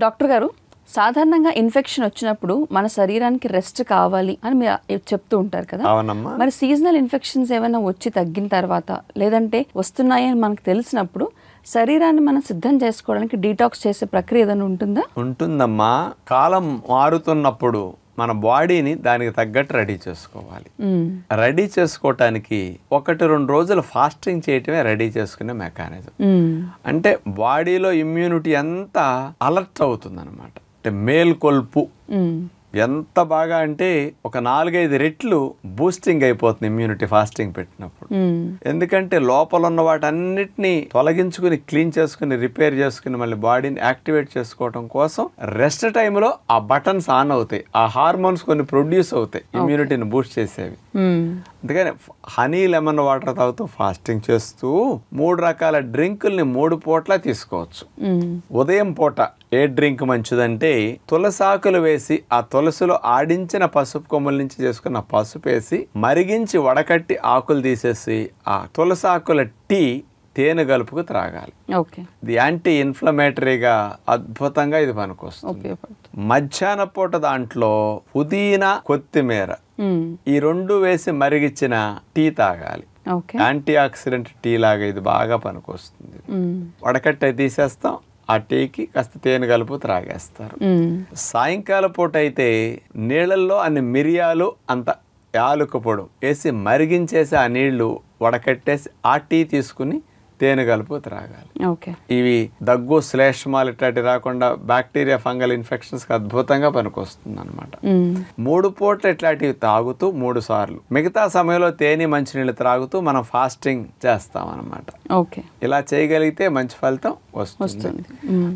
Doctor గారు, సాధారణంగా infection వచ్చినప్పుడు మన శరీరానికి రెస్ట్ కావాలి అని మీరు చెప్తూ ఉంటారు కదా. అవునమ్మా. మరి సీజనల్ ఇన్ఫెక్షన్స్ ఏమైనా వచ్చి తగ్గిన తర్వాత లేదంటే వస్తున్నాయని మనకు తెలిసినప్పుడు శరీరాన్ని మనం సిద్ధం చేసుకోవడానికి డీటాక్స్ చేసే ప్రక్రియ ఏదైనా ఉంటుందా? ఉంటుందమ్మా. కాలం మారుతున్నప్పుడు మన బాడీని దానికి తగ్గట్టు రెడీ చేసుకోవాలి. రెడీ చేసుకోవటానికి 1-2 రోజులు ఫాస్టింగ్ చేయటమే రెడీ చేసుకునే మెకానిజం. అంటే బాడీలో ఇమ్యూనిటీ అంతా అలర్ట్ అవుతుంది అనమాట. అంటే మేల్కొల్పు ఎంత బాగా అంటే ఒక 4-5 రెట్లు బూస్టింగ్ అయిపోతుంది ఇమ్యూనిటీ ఫాస్టింగ్ పెట్టినప్పుడు. ఎందుకంటే లోపల ఉన్న వాటన్నిటిని తొలగించుకుని క్లీన్ చేసుకుని రిపేర్ చేసుకుని మళ్ళీ బాడీని యాక్టివేట్ చేసుకోవడం కోసం రెస్ట్ టైంలో ఆ బటన్స్ ఆన్ అవుతాయి, ఆ హార్మోన్స్ కొన్ని ప్రొడ్యూస్ అవుతాయి ఇమ్యూనిటీని బూస్ట్ చేసేవి. అందుకని హనీ లెమన్ వాటర్ తాగుతూ ఫాస్టింగ్ చేస్తూ 3 రకాల డ్రింకుల్ని 3 పూట్ల తీసుకోవచ్చు. ఉదయం పూట ఏ డ్రింక్ మంచిదంటే తులసాకులు వేసి ఆ తులసిలో ఆడించిన పసుపు కొమ్మల నుంచి చేసుకున్న పసుపు వేసి మరిగించి వడకట్టి ఆకులు తీసేసి ఆ తులసాకుల టీ తేనె గలుపుకు త్రాగాలి. ఇది యాంటీ ఇన్ఫ్లమేటరీగా అద్భుతంగా ఇది పనికొస్తుంది. మధ్యాహ్న పూట దాంట్లో పుదీనా కొత్తిమీర ఈ 2 వేసి మరిగిచ్చిన టీ తాగాలి. యాంటీ ఆక్సిడెంట్ టీ లాగా ఇది బాగా పనికొస్తుంది. వడకట్టి తీసేస్తాం, ఆ టీకి కాస్త తేనె కలుపు త్రాగేస్తారు. సాయంకాల పూట అయితే నీళ్ళల్లో అన్ని మిరియాలు అంత యాలకుల పొడి వేసి మరిగించేసి ఆ నీళ్లు వడకట్టేసి ఆ టీ తీసుకుని తేనె కలుపు త్రాగాలి. ఇవి దగ్గు శ్లేష్మాలు ఇట్లాంటి రాకుండా బ్యాక్టీరియా ఫంగల్ ఇన్ఫెక్షన్స్ కి అద్భుతంగా పనికొస్తుంది అనమాట. 3 పూట్ల ఇట్లాంటివి తాగుతూ 3 సార్లు, మిగతా సమయంలో తేనె మంచినీళ్ళు త్రాగుతూ మనం ఫాస్టింగ్ చేస్తాం అనమాట. ఇలా చేయగలిగితే మంచి ఫలితం వస్తుంది.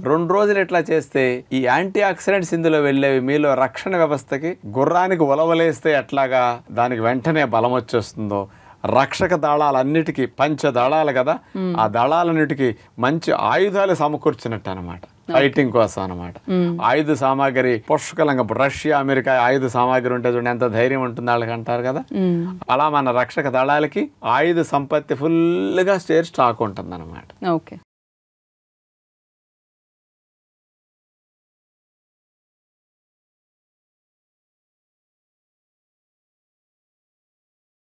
2 రోజులు ఇట్లా చేస్తే ఈ యాంటీ ఆక్సిడెంట్స్ ఇందులో వెళ్ళేవి మీలో రక్షణ వ్యవస్థకి గుర్రానికి ఉలవలేస్తే ఎట్లాగా దానికి వెంటనే బలం వచ్చేస్తుందో రక్షక దళాలన్నిటికీ పంచదళాలు కదా, ఆ దళాలన్నిటికీ మంచి ఆయుధాలు సమకూర్చినట్టు అనమాట, ఫైటింగ్ కోసం అనమాట. ఆయుధ సామాగ్రి పుష్కలంగా రష్యా అమెరికా ఆయుధ సామాగ్రి ఉంటే చూడండి ఎంత ధైర్యం ఉంటుంది వాళ్ళకి అంటారు కదా. అలా మన రక్షక దళాలకి ఆయుధ సంపత్తి ఫుల్గా స్టాక్ ఉంటుంది అనమాట.